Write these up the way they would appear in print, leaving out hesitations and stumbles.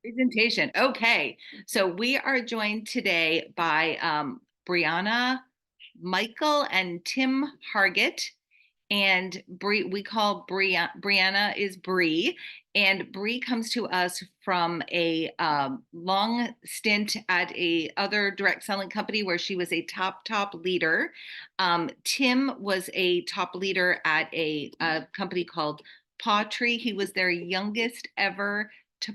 Presentation. Okay. So we are joined today by Brianna, Michael, and Tim Hargett. And we call Brianna is Bree. And Bree comes to us from a long stint at a other direct selling company where she was a top leader. Tim was a top leader at a company called Pawtree. He was their youngest ever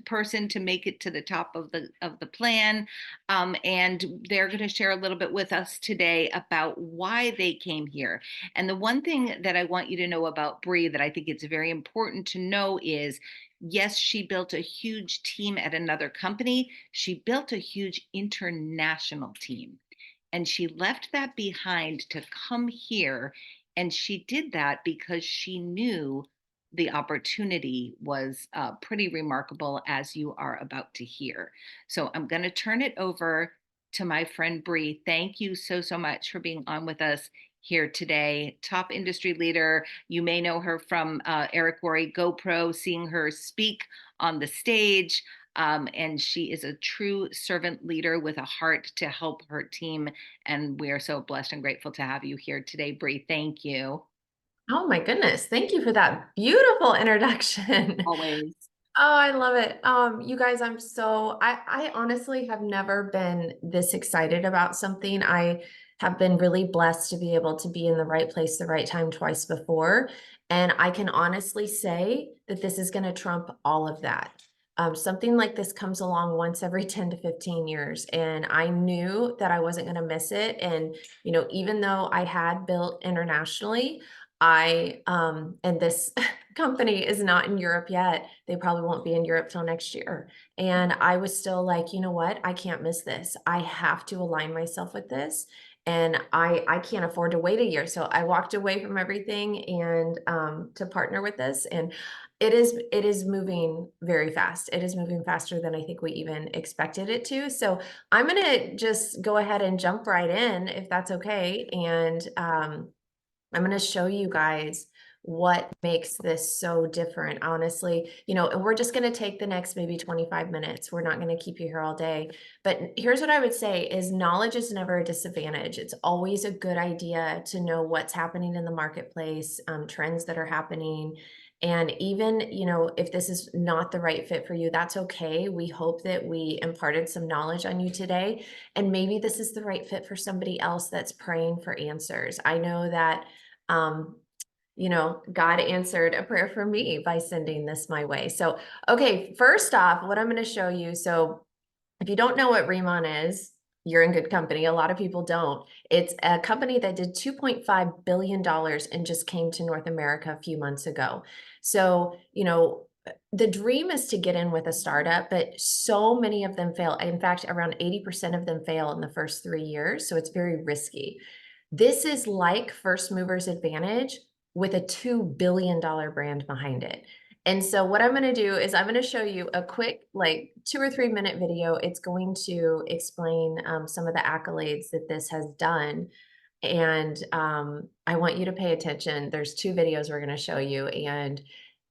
person to make it to the top of the plan, and they're going to share a little bit with us today about why they came here. And the one thing that I want you to know about Bree that I think it's very important to know is, yes, she built a huge team at another company. She built a huge international team, and she left that behind to come here. And she did that because she knew the opportunity was pretty remarkable, as you are about to hear. So I'm going to turn it over to my friend Bree. Thank you so much for being on with us here today. Top industry leader. You may know her from Eric Worre GoPro, seeing her speak on the stage. And she is a true servant leader with a heart to help her team. And we are so blessed and grateful to have you here today, Bree. Thank you. Oh my goodness. Thank you for that beautiful introduction. Always. Oh, I love it. You guys, I honestly have never been this excited about something. I have been really blessed to be able to be in the right place, the right time twice before. And I can honestly say that this is going to trump all of that. Something like this comes along once every 10 to 15 years. And I knew that I wasn't going to miss it. And, even though I had built internationally, and this company is not in Europe yet. They probably won't be in Europe till next year. And I was still like, you know what? I can't miss this. I have to align myself with this. And I can't afford to wait a year. So I walked away from everything and to partner with this. And it is moving very fast. It is moving faster than I think we even expected it to. So I'm gonna just go ahead and jump right in if that's okay. And I'm going to show you guys what makes this so different, honestly. And we're just going to take the next maybe 25 minutes. We're not going to keep you here all day. But here's what I would say is knowledge is never a disadvantage. It's always a good idea to know what's happening in the marketplace, trends that are happening. And even, if this is not the right fit for you, that's okay. We hope that we imparted some knowledge on you today. And maybe this is the right fit for somebody else that's praying for answers. I know that um, God answered a prayer for me by sending this my way. So, okay, first off, what I'm going to show you. So, if you don't know what Riman is, you're in good company. A lot of people don't. It's a company that did $2.5 billion and just came to North America a few months ago. So, the dream is to get in with a startup, but so many of them fail. In fact, around 80% of them fail in the first 3 years. So it's very risky. This is like first movers advantage with a $2 billion brand behind it. And so what I'm going to do is I'm going to show you a quick, like 2 or 3 minute video. It's going to explain some of the accolades that this has done. And I want you to pay attention. There's 2 videos we're going to show you. And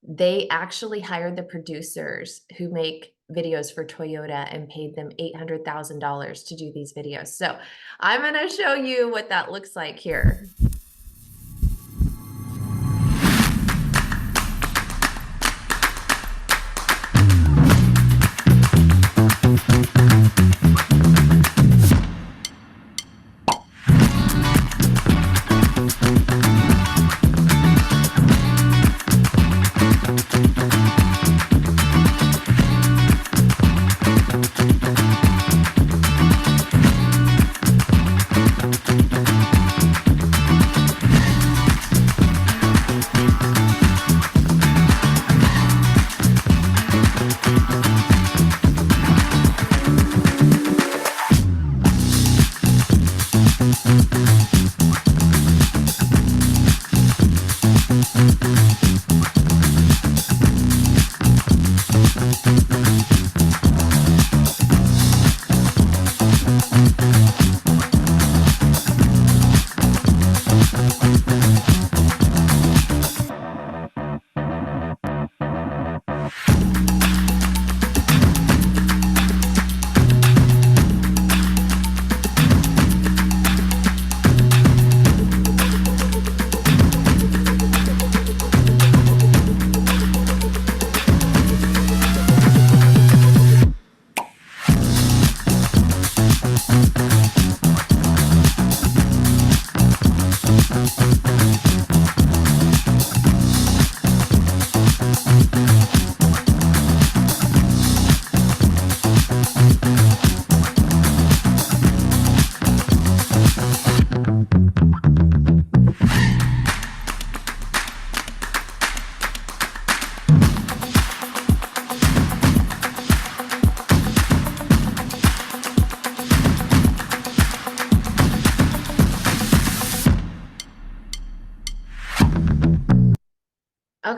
they actually hired the producers who make videos for Toyota and paid them $800,000 to do these videos. So I'm going to show you what that looks like here.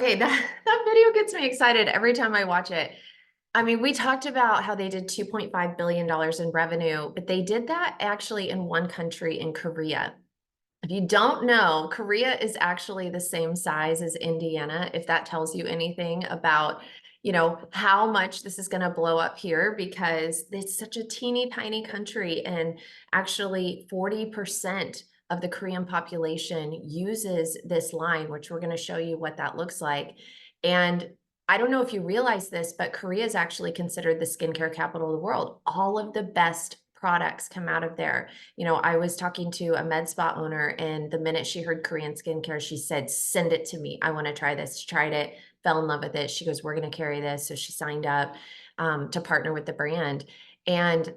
Okay, that video gets me excited every time I watch it. I mean, we talked about how they did $2.5 billion in revenue, but they did that actually in one country, in Korea. If you don't know, Korea is actually the same size as Indiana, if that tells you anything about, how much this is going to blow up here, because it's such a teeny tiny country, and actually 40% of the Korean population uses this line, which we're going to show you what that looks like. And I don't know if you realize this, but Korea is actually considered the skincare capital of the world. All of the best products come out of there. I was talking to a med spa owner, and the minute she heard Korean skincare, she said, "Send it to me. I want to try this." She tried it, fell in love with it. She goes, "We're going to carry this." So she signed up to partner with the brand. And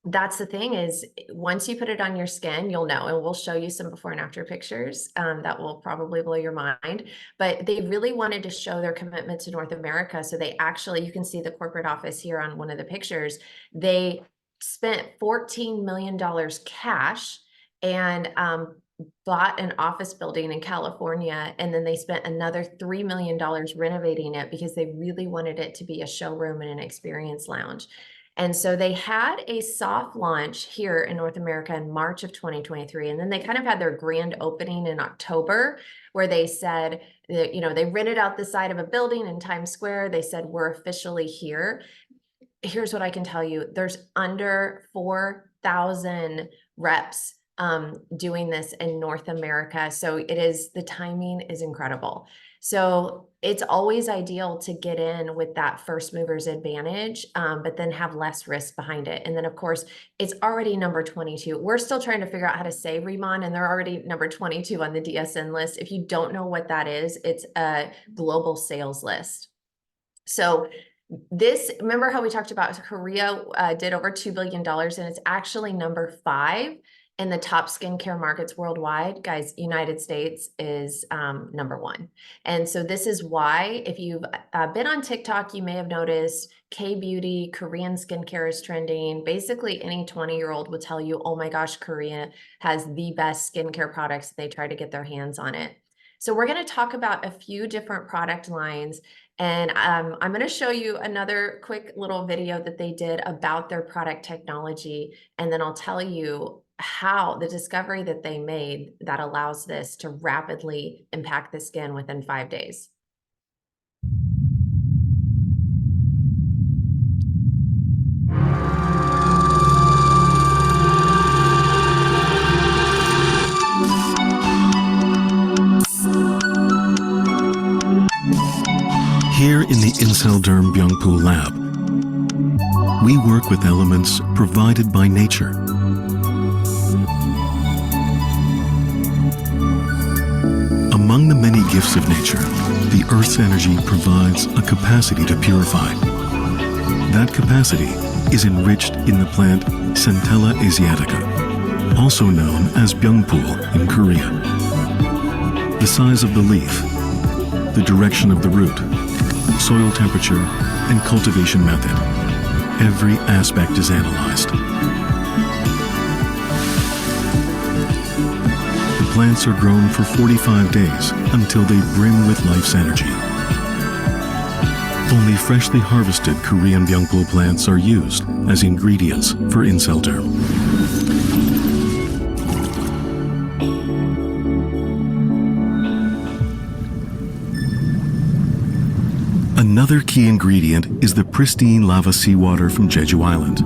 that's the thing, is once you put it on your skin, you'll know, and we'll show you some before and after pictures that will probably blow your mind. But they really wanted to show their commitment to North America. So they actually, you can see the corporate office here on one of the pictures. They spent $14 million cash and bought an office building in California. And then they spent another $3 million renovating it, because they really wanted it to be a showroom and an experience lounge. And so they had a soft launch here in North America in March of 2023. And then they kind of had their grand opening in October, where they said that, they rented out the side of a building in Times Square. They said, "We're officially here." Here's what I can tell you. There's under 4,000 reps doing this in North America. So the timing is incredible. So it's always ideal to get in with that first mover's advantage, but then have less risk behind it. And then, of course, it's already number 22. We're still trying to figure out how to say Riman, and they're already number 22 on the DSN list. If you don't know what that is, it's a global sales list. So remember how we talked about Korea did over $2 billion, and it's actually number 5 in the top skincare markets worldwide. Guys, United States is number 1. And so this is why, if you've been on TikTok, you may have noticed K-beauty, Korean skincare is trending. Basically, any 20-year-old will tell you, "Oh my gosh, Korea has the best skincare products." They try to get their hands on it. So we're going to talk about a few different product lines. And I'm going to show you another quick little video that they did about their product technology. And then I'll tell you how the discovery that they made that allows this to rapidly impact the skin within 5 days. Here in the Inselderm Byungpoo lab, we work with elements provided by nature. Among the many gifts of nature, the Earth's energy provides a capacity to purify. That capacity is enriched in the plant Centella asiatica, also known as Byungpoo in Korea. The size of the leaf, the direction of the root, soil temperature, and cultivation method. Every aspect is analyzed. The plants are grown for 45 days until they brim with life's energy. Only freshly harvested Korean Byungpoo plants are used as ingredients for Inselderm. Another key ingredient is the pristine lava seawater from Jeju Island.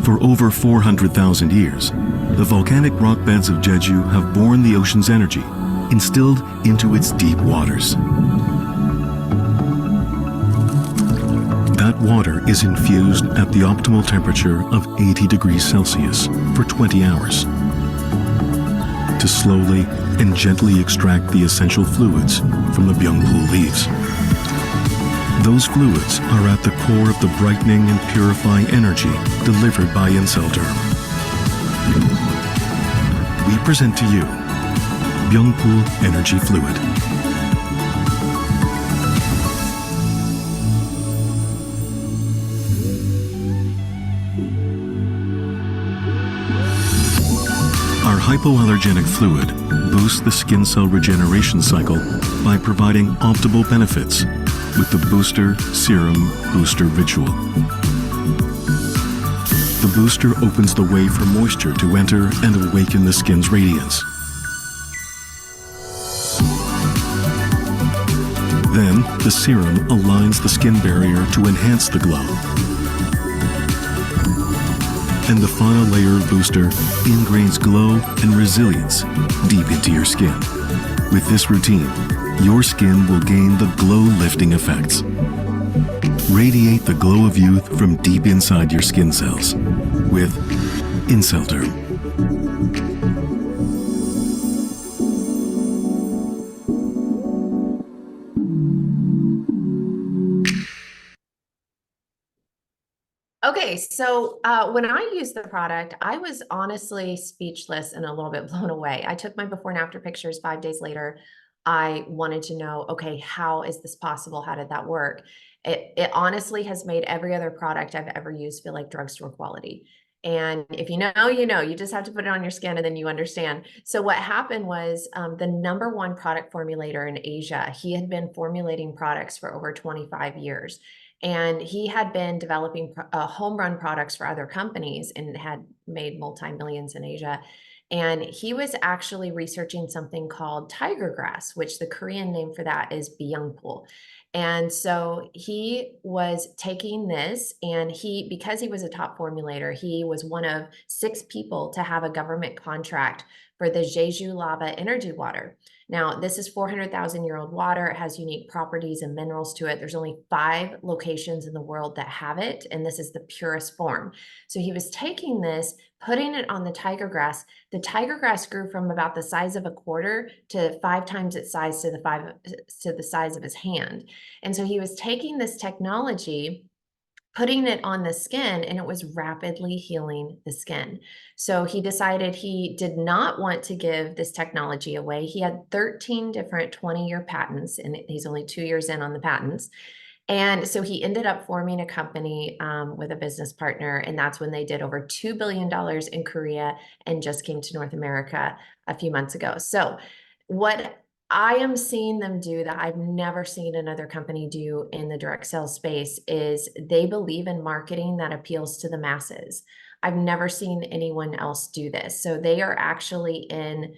For over 400,000 years, the volcanic rock beds of Jeju have borne the ocean's energy, instilled into its deep waters. That water is infused at the optimal temperature of 80 degrees Celsius for 20 hours to slowly and gently extract the essential fluids from the Byungpoo leaves. Those fluids are at the core of the brightening and purifying energy delivered by Inselderm. We present to you Byungpoo Energy Fluid. Our hypoallergenic fluid boosts the skin cell regeneration cycle by providing optimal benefits with the Booster Serum Booster Ritual. The booster opens the way for moisture to enter and awaken the skin's radiance. Then, the serum aligns the skin barrier to enhance the glow. And the final layer of booster ingrains glow and resilience deep into your skin. With this routine, your skin will gain the glow-lifting effects. Radiate the glow of youth from deep inside your skin cells with Incelderm. Okay, so when I used the product, I was honestly speechless and a little bit blown away. I took my before and after pictures 5 days later. I wanted to know, okay, how is this possible? How did that work? It honestly has made every other product I've ever used feel like drugstore quality. And if you know, you just have to put it on your skin and then you understand. So what happened was the #1 product formulator in Asia, he had been formulating products for over 25 years. And he had been developing home run products for other companies and had made multi-millions in Asia. And he was actually researching something called tiger grass, which the Korean name for that is byungpul. And so he was taking this and because he was a top formulator, he was one of 6 people to have a government contract for the Jeju lava energy water. Now, this is 400,000-year-old water. It has unique properties and minerals to it. There's only 5 locations in the world that have it, and this is the purest form. So he was taking this, putting it on the tiger grass. The tiger grass grew from about the size of a quarter to 5 times its size to the size of his hand. And so he was taking this technology, putting it on the skin, and it was rapidly healing the skin. So he decided he did not want to give this technology away. He had 13 different 20-year patents, and he's only 2 years in on the patents. And so he ended up forming a company with a business partner, and that's when they did over $2 billion in Korea and just came to North America a few months ago. So what I am seeing them do that I've never seen another company do in the direct sales space is they believe in marketing that appeals to the masses. I've never seen anyone else do this. So they are actually in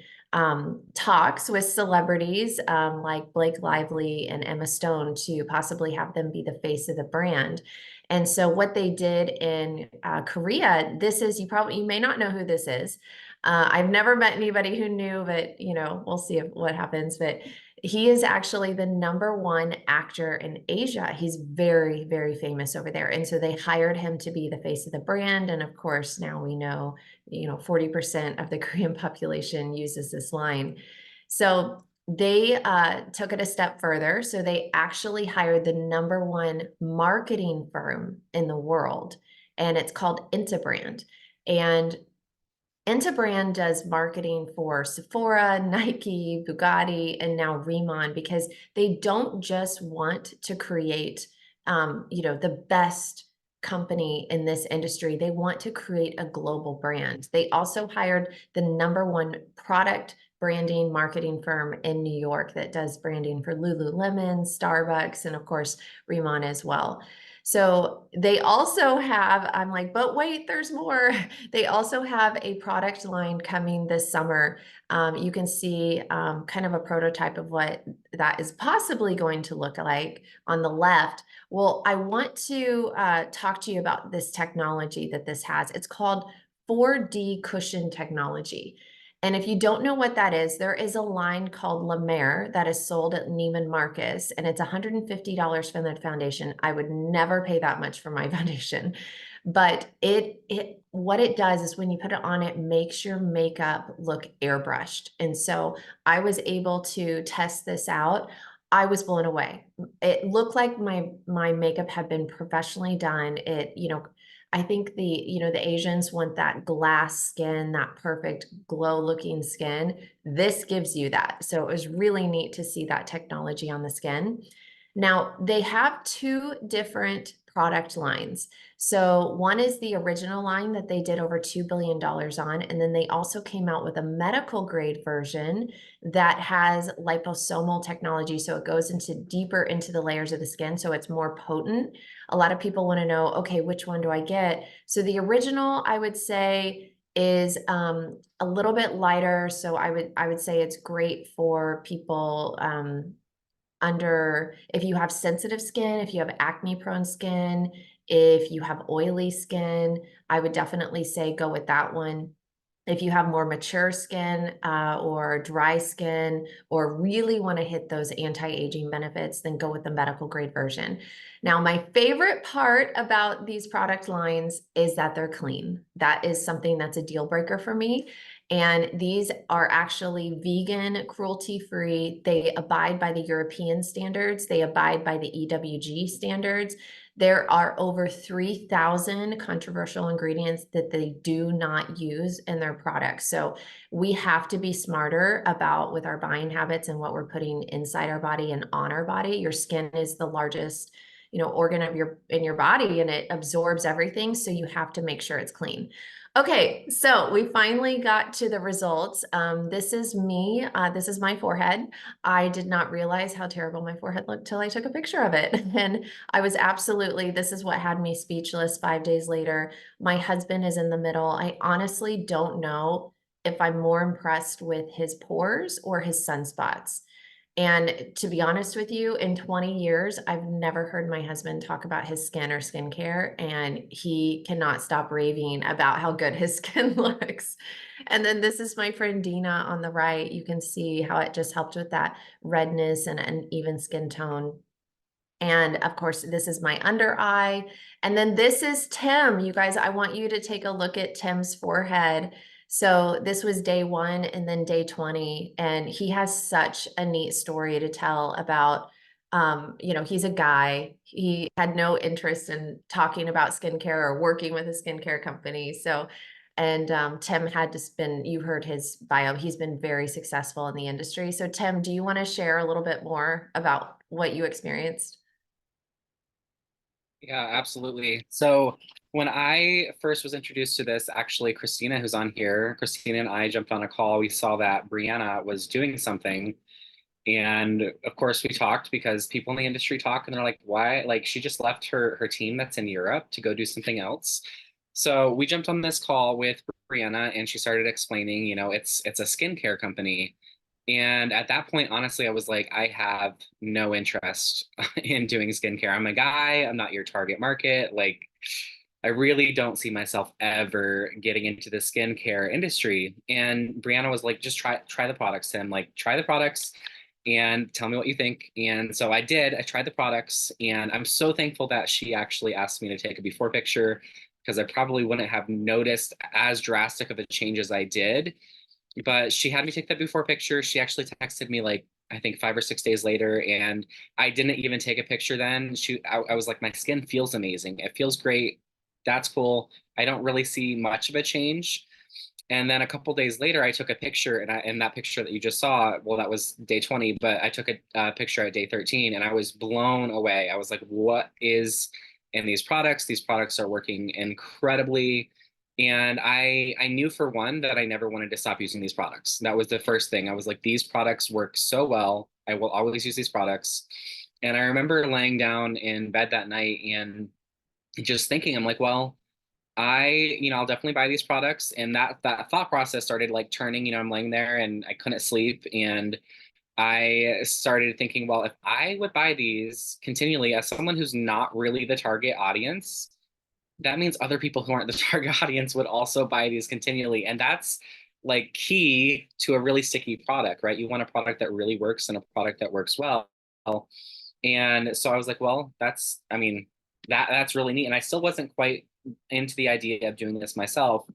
talks with celebrities like Blake Lively and Emma Stone to possibly have them be the face of the brand. And so what they did in Korea, this is, you may not know who this is. I've never met anybody who knew, but we'll see what happens. But he is actually the #1 actor in Asia. He's very, very famous over there. And so they hired him to be the face of the brand. And of course, now we know, 40% of the Korean population uses this line. So they took it a step further. So they actually hired the #1 marketing firm in the world, and it's called Interbrand. And Interbrand does marketing for Sephora, Nike, Bugatti, and now Riman because they don't just want to create, the best company in this industry. They want to create a global brand. They also hired the #1 product branding marketing firm in New York that does branding for Lululemon, Starbucks, and of course, Riman as well. So they also have, I'm like, but wait, there's more. They also have a product line coming this summer. You can see kind of a prototype of what that is possibly going to look like on the left. Well, I want to talk to you about this technology that this has. It's called 4D cushion technology. And if you don't know what that is, there is a line called La Mer that is sold at Neiman Marcus, and it's $150 for the foundation. I would never pay that much for my foundation. But what it does is when you put it on, it makes your makeup look airbrushed. And so I was able to test this out. I was blown away. It looked like my makeup had been professionally done. I think the Asians want that glass skin, that perfect glow looking skin. This gives you that. So it was really neat to see that technology on the skin. Now, they have two different product lines. So one is the original line that they did over $2 billion on, and then they also came out with a medical grade version that has liposomal technology. So it goes into deeper into the layers of the skin, so it's more potent. A lot of people want to know, okay, which one do I get? So the original, I would say, is a little bit lighter. So I would say it's great for people under if you have sensitive skin, if you have acne prone skin, if you have oily skin, I would definitely say go with that one. If you have more mature skin or dry skin, or really want to hit those anti-aging benefits, then go with the medical grade version. Now, my favorite part about these product lines is that they're clean. That is something that's a deal breaker for me. And these are actually vegan, cruelty-free. They abide by the European standards. They abide by the EWG standards. There are over 3,000 controversial ingredients that they do not use in their products. So we have to be smarter about with our buying habits and what we're putting inside our body and on our body. Your skin is the largest, organ of your body, and it absorbs everything. So you have to make sure it's clean. Okay, so we finally got to the results. This is me. This is my forehead. I did not realize how terrible my forehead looked till I took a picture of it. And I was absolutely, this is what had me speechless 5 days later. My husband is in the middle. I honestly don't know if I'm more impressed with his pores or his sunspots. And to be honest with you, in 20 years, I've never heard my husband talk about his skin or skincare, and he cannot stop raving about how good his skin looks. And then this is my friend Dina on the right. You can see how it just helped with that redness and an even skin tone. And of course, this is my under eye. And then this is Tim. You guys, I want you to take a look at Tim's forehead. So this was day 1 and then day 20. And he has such a neat story to tell about, he's a guy. He had no interest in talking about skincare or working with a skincare company. So, and Tim had to spend, you heard his bio, he's been very successful in the industry. So Tim, do you want to share a little bit more about what you experienced? Yeah, absolutely. So when I first was introduced to this, actually, Christina, who's on here, Christina and I jumped on a call. We saw that Brianna was doing something. And of course, we talked because people in the industry talk and they're like, why? Like, she just left her team that's in Europe to go do something else. So we jumped on this call with Brianna and she started explaining, it's a skincare company. And at that point, honestly, I was like, I have no interest in doing skincare. I'm a guy, I'm not your target market. Like, I really don't see myself ever getting into the skincare industry. And Brianna was like, just try the products, Tim. Like, try the products and tell me what you think. And so I did. I tried the products, and I'm so thankful that she actually asked me to take a before picture because I probably wouldn't have noticed as drastic of a change as I did. But she had me take that before picture. She actually texted me like I think 5 or 6 days later, and I didn't even take a picture then. I was like, my skin feels amazing. It feels great. That's cool. I don't really see much of a change. And then a couple days later, I took a picture, and in that picture that you just saw, well, that was day 20, but I took a picture at day 13, and I was blown away. I was like, what is in these products? These products are working incredibly. And I knew for one that I never wanted to stop using these products. That was the first thing. I was like, these products work so well. I will always use these products. And I remember laying down in bed that night and just thinking, I'm like, well, I'll definitely buy these products. And that thought process started like turning, I'm laying there and I couldn't sleep. And I started thinking, well, if I would buy these continually as someone who's not really the target audience, that means other people who aren't the target audience would also buy these continually. And that's like key to a really sticky product, right? You want a product that really works and a product that works well. And so I was like, well, that's really neat. And I still wasn't quite into the idea of doing this myself.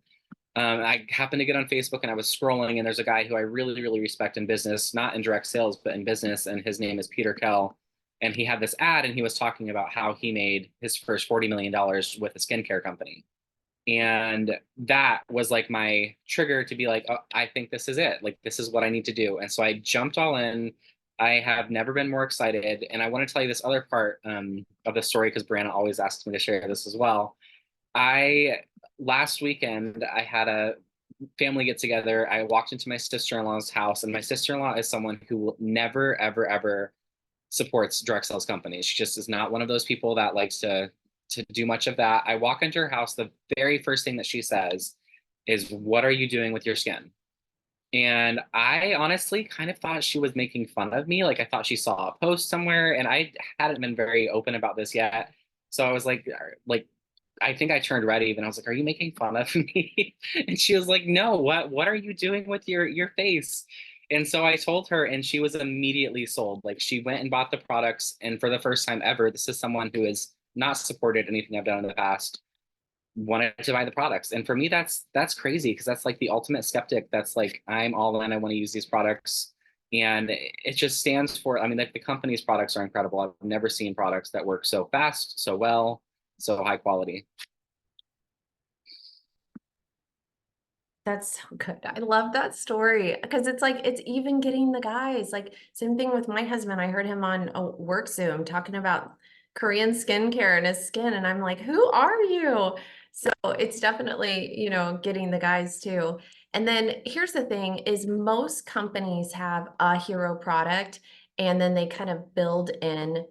I happened to get on Facebook and I was scrolling, and there's a guy who I really, really respect in business, not in direct sales, but in business. And his name is Peter Kell. And he had this ad and he was talking about how he made his first $40 million with a skincare company. And that was like my trigger to be like, oh, I think this is it. Like, this is what I need to do. And so I jumped all in. I have never been more excited. And I want to tell you this other part of the story because Brianna always asks me to share this as well. I last weekend I had a family get together. I walked into my sister-in-law's house, and my sister-in-law is someone who will never, ever, ever supports direct sales companies. She just is not one of those people that likes to do much of that. I walk into her house, the very first thing that she says is, "What are you doing with your skin?" And I honestly kind of thought she was making fun of me. Like I thought she saw a post somewhere, and I hadn't been very open about this yet. So I was like, I think I turned red even. I was like, "Are you making fun of me?" And she was like, "No, what are you doing with your face?" And so I told her, and she was immediately sold. Like she went and bought the products, and for the first time ever, this is someone who has not supported anything I've done in the past, wanted to buy the products. And for me, that's crazy because that's like the ultimate skeptic. That's like, I'm all in, I want to use these products. And it just stands for, I mean, like the company's products are incredible. I've never seen products that work so fast, so well, so high quality. That's so good. I love that story because it's like it's even getting the guys. Like same thing with my husband. I heard him on a work Zoom talking about Korean skincare and his skin, and I'm like, who are you? So it's definitely, getting the guys too. And then here's the thing is most companies have a hero product and then they kind of build in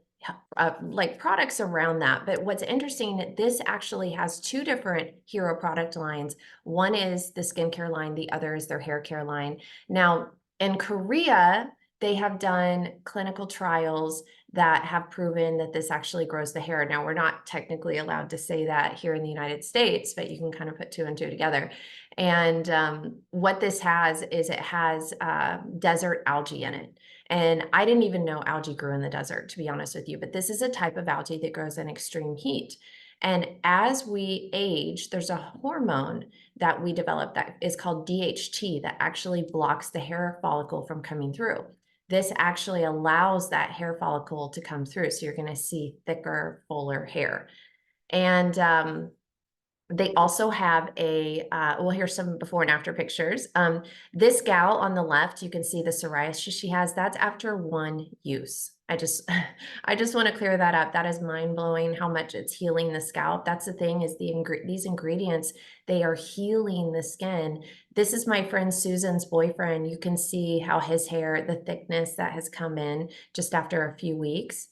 like products around that. But what's interesting, this actually has two different hero product lines. One is the skincare line, the other is their hair care line. Now, in Korea, they have done clinical trials that have proven that this actually grows the hair. Now, we're not technically allowed to say that here in the United States, but you can kind of put two and two together. And what this has is it has desert algae in it. And I didn't even know algae grew in the desert, to be honest with you, but this is a type of algae that grows in extreme heat. And as we age, there's a hormone that we develop that is called DHT that actually blocks the hair follicle from coming through. This actually allows that hair follicle to come through. So you're going to see thicker, fuller hair. And they also have a, well, here's some before and after pictures. This gal on the left, you can see the psoriasis she has. That's after one use. I just, I just want to clear that up. That is mind blowing how much it's healing the scalp. That's the thing is these ingredients, they are healing the skin. This is my friend Susan's boyfriend. You can see how his hair, the thickness that has come in just after a few weeks.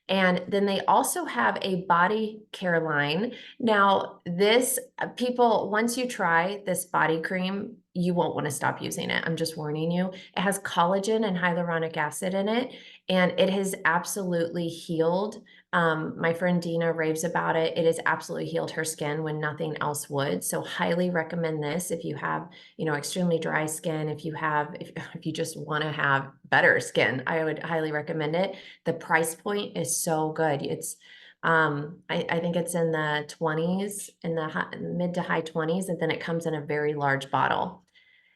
And then they also have a body care line. Now, this people, once you try this body cream, you won't want to stop using it. I'm just warning you. It has collagen and hyaluronic acid in it, and it has absolutely healed. My friend Dina raves about it. It has absolutely healed her skin when nothing else would. So highly recommend this if you have, extremely dry skin, if you just want to have better skin, I would highly recommend it. The price point is so good. It's I think it's in the 20s, in the mid to high 20s, and then it comes in a very large bottle.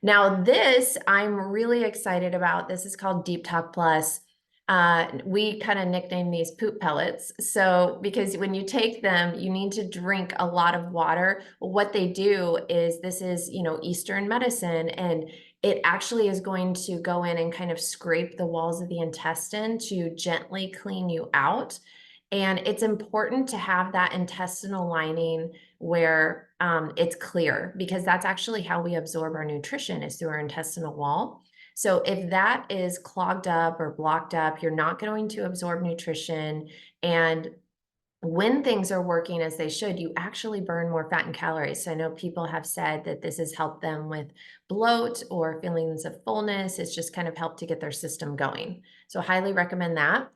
Now this I'm really excited about. This is called Deep Talk Plus. We kind of nickname these poop pellets. So because when you take them, you need to drink a lot of water. Well, what they do is this is, Eastern medicine, and it actually is going to go in and kind of scrape the walls of the intestine to gently clean you out. And it's important to have that intestinal lining where it's clear because that's actually how we absorb our nutrition is through our intestinal wall. So if that is clogged up or blocked up, you're not going to absorb nutrition. And when things are working as they should, you actually burn more fat and calories. So I know people have said that this has helped them with bloat or feelings of fullness. It's just kind of helped to get their system going. So highly recommend that.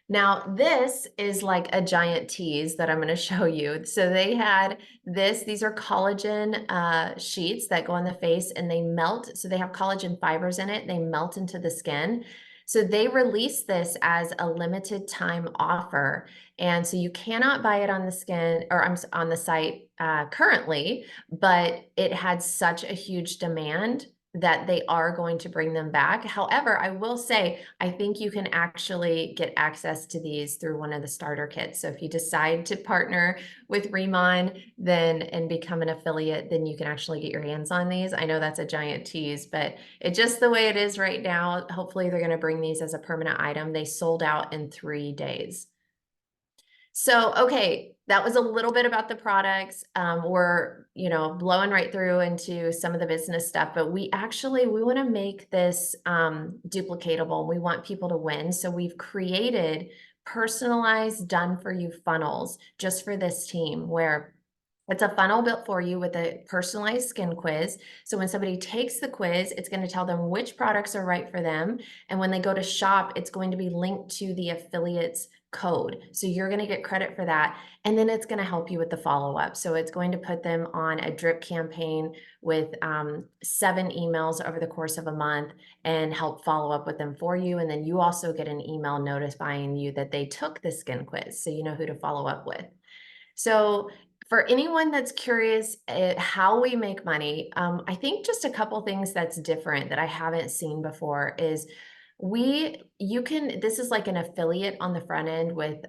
Now, this is like a giant tease that I'm going to show you. So they had these are collagen sheets that go on the face and they melt. So they have collagen fibers in it. They melt into the skin. So they released this as a limited time offer. And so you cannot buy it on the skin or on the site currently, but it had such a huge demand that they are going to bring them back. However, I will say, I think you can actually get access to these through one of the starter kits. So if you decide to partner with Riman then and become an affiliate, then you can actually get your hands on these. I know that's a giant tease, but it's just the way it is right now. Hopefully they're going to bring these as a permanent item. They sold out in 3 days. So, okay, that was a little bit about the products. We're, blowing right through into some of the business stuff, but we want to make this duplicatable. We want people to win. So we've created personalized done for you funnels just for this team where it's a funnel built for you with a personalized skin quiz. So when somebody takes the quiz, it's going to tell them which products are right for them. And when they go to shop, it's going to be linked to the affiliate's code. So you're going to get credit for that. And then it's going to help you with the follow-up. So it's going to put them on a drip campaign with 7 emails over the course of a month and help follow up with them for you. And then you also get an email notifying you that they took the skin quiz. So you know who to follow up with. So for anyone that's curious how we make money, I think just a couple things that's different that I haven't seen before is this is like an affiliate on the front end with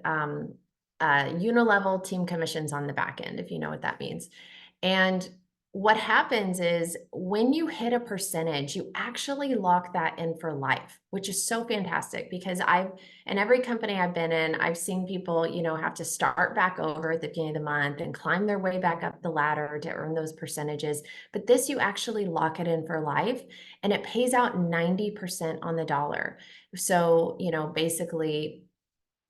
unilevel team commissions on the back end, if you know what that means. And what happens is when you hit a percentage, you actually lock that in for life, which is so fantastic because in every company I've been in, I've seen people, have to start back over at the beginning of the month and climb their way back up the ladder to earn those percentages. But this, you actually lock it in for life and it pays out 90% on the dollar. So, basically,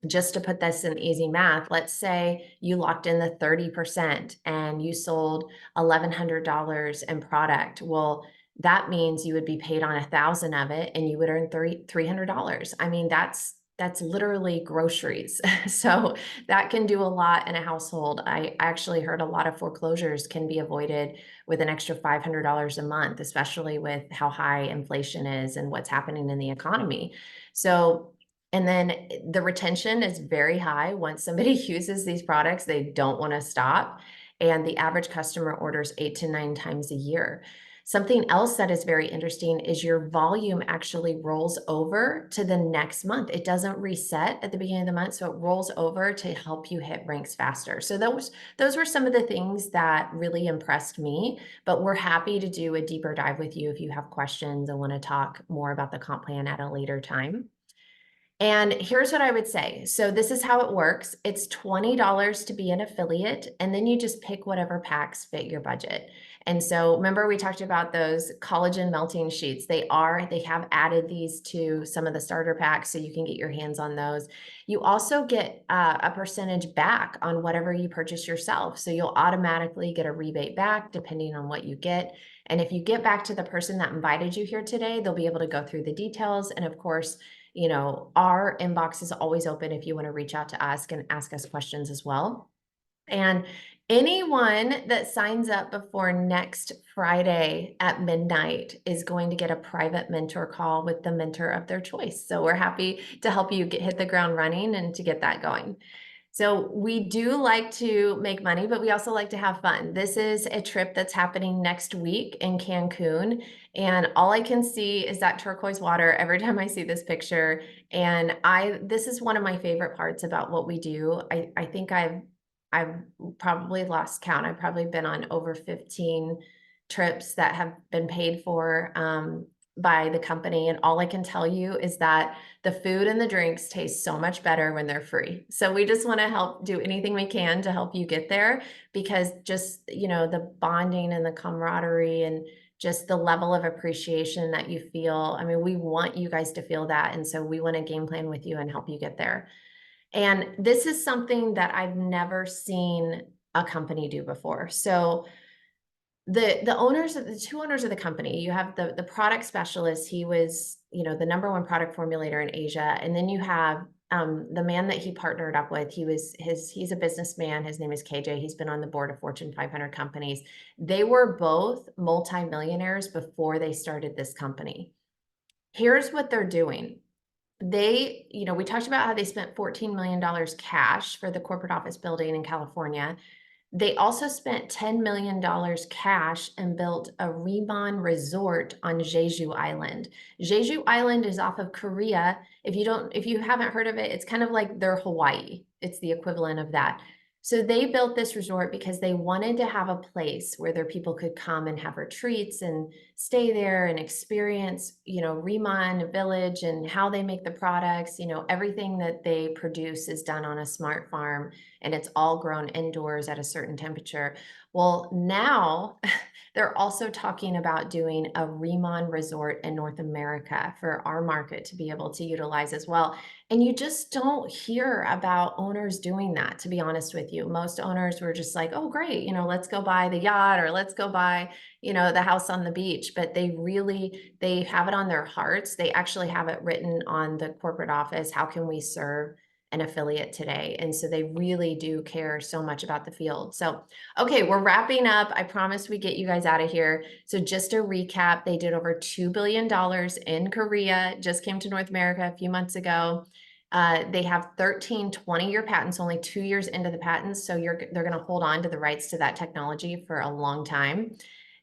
just to put this in easy math, let's say you locked in the 30% and you sold $1,100 in product. Well, that means you would be paid on 1,000 of it and you would earn $300. I mean, that's literally groceries. So that can do a lot in a household. I actually heard a lot of foreclosures can be avoided with an extra $500 a month, especially with how high inflation is and what's happening in the economy. So and then the retention is very high. Once somebody uses these products, they don't want to stop. And the average customer orders 8 to 9 times a year. Something else that is very interesting is your volume actually rolls over to the next month. It doesn't reset at the beginning of the month, so it rolls over to help you hit ranks faster. So those were some of the things that really impressed me, but we're happy to do a deeper dive with you if you have questions and want to talk more about the comp plan at a later time. And here's what I would say. So this is how it works. It's $20 to be an affiliate, and then you just pick whatever packs fit your budget. And so remember we talked about those collagen melting sheets. They have added these to some of the starter packs so you can get your hands on those. You also get a percentage back on whatever you purchase yourself. So you'll automatically get a rebate back depending on what you get. And if you get back to the person that invited you here today, they'll be able to go through the details. And of course, our inbox is always open if you want to reach out to us and ask us questions as well. And anyone that signs up before next Friday at midnight is going to get a private mentor call with the mentor of their choice. So we're happy to help you hit the ground running and to get that going. So we do like to make money, but we also like to have fun. This is a trip that's happening next week in Cancun. And all I can see is that turquoise water every time I see this picture. And this is one of my favorite parts about what we do. I think I've probably lost count. I've probably been on over 15 trips that have been paid for by the company. And all I can tell you is that the food and the drinks taste so much better when they're free. So we just want to help do anything we can to help you get there because just, the bonding and the camaraderie and just the level of appreciation that you feel. I mean, we want you guys to feel that. And so we want to game plan with you and help you get there. And this is something that I've never seen a company do before. So the two owners of the company, you have the product specialist. He was, the number one product formulator in Asia. And then you have the man that he partnered up with. He's a businessman. His name is KJ. He's been on the board of Fortune 500 companies. They were both multimillionaires before they started this company. Here's what they're doing. We talked about how they spent $14 million cash for the corporate office building in California. They also spent $10 million cash and built a Riman resort on Jeju Island. Jeju Island is off of Korea. If you haven't heard of it, it's kind of like their Hawaii. It's the equivalent of that. So they built this resort because they wanted to have a place where their people could come and have retreats and stay there and experience, Riman Village and how they make the products. Everything that they produce is done on a smart farm and it's all grown indoors at a certain temperature. Well, now they're also talking about doing a Riman resort in North America for our market to be able to utilize as well. And you just don't hear about owners doing that, to be honest with you. Most owners were just like, oh, great, let's go buy the yacht or let's go buy, the house on the beach. But they have it on their hearts. They actually have it written on the corporate office. How can we serve an affiliate today? And so they really do care so much about the field. So, okay, we're wrapping up. I promise we get you guys out of here. So just a recap, they did over $2 billion in Korea, just came to North America a few months ago. They have 13 20-year patents, only 2 years into the patents. So they're going to hold on to the rights to that technology for a long time.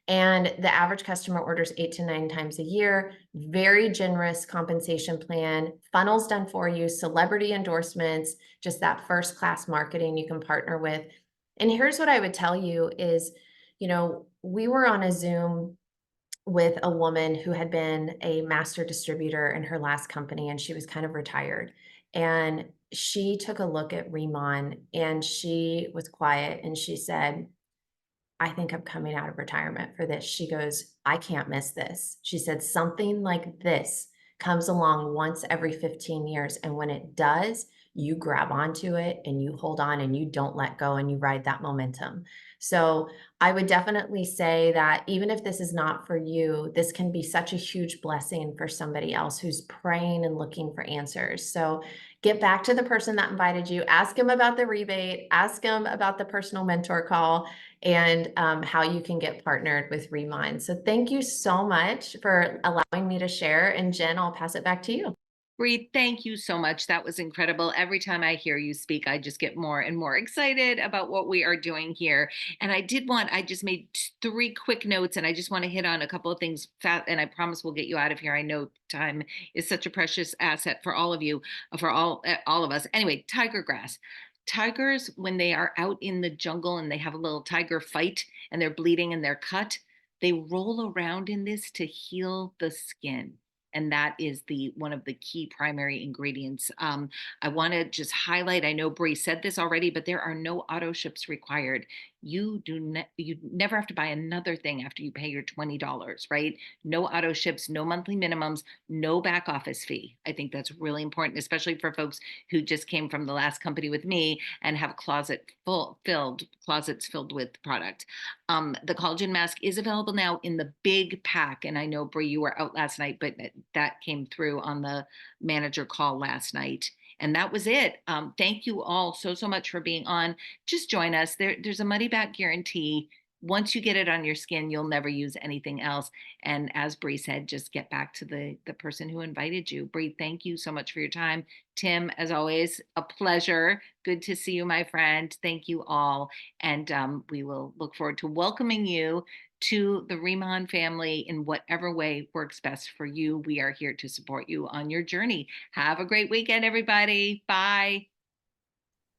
And the average customer orders 8 to 9 times a year. Very generous compensation plan, funnels done for you, celebrity endorsements, just that first class marketing you can partner with. And here's what I would tell you is, we were on a Zoom with a woman who had been a master distributor in her last company and she was kind of retired. And she took a look at Riman and she was quiet and she said, I think I'm coming out of retirement for this. She goes, I can't miss this. She said, something like this comes along once every 15 years. And when it does, you grab onto it and you hold on and you don't let go and you ride that momentum. So I would definitely say that even if this is not for you, this can be such a huge blessing for somebody else who's praying and looking for answers. So get back to the person that invited you, ask them about the rebate, ask them about the personal mentor call, and how you can get partnered with Remind. So thank you so much for allowing me to share. And Jen, I'll pass it back to you. Bree, thank you so much. That was incredible. Every time I hear you speak, I just get more and more excited about what we are doing here. And I just made 3 quick notes and I just want to hit on a couple of things and I promise we'll get you out of here. I know time is such a precious asset for all of you, for all of us. Anyway, tiger grass. Tigers, when they are out in the jungle and they have a little tiger fight and they're bleeding and they're cut, they roll around in this to heal the skin, and that is one of the key primary ingredients. I want to just highlight, I know Bree said this already, but there are no auto ships required. You never have to buy another thing after you pay your $20, right? No auto ships, no monthly minimums, no back office fee. I think that's really important, especially for folks who just came from the last company with me and have closets filled with product. The collagen mask is available now in the big pack. And I know, Bree, you were out last night, but that came through on the manager call last night. And that was it. Thank you all so much for being on. Just join us. There's a money back guarantee. Once you get it on your skin, you'll never use anything else. And as Bree said, just get back to the person who invited you. Bree, thank you so much for your time. Tim, as always, a pleasure. Good to see you, my friend. Thank you all. And we will look forward to welcoming you to the Riman family in whatever way works best for you. We are here to support you on your journey. Have a great weekend, everybody. Bye.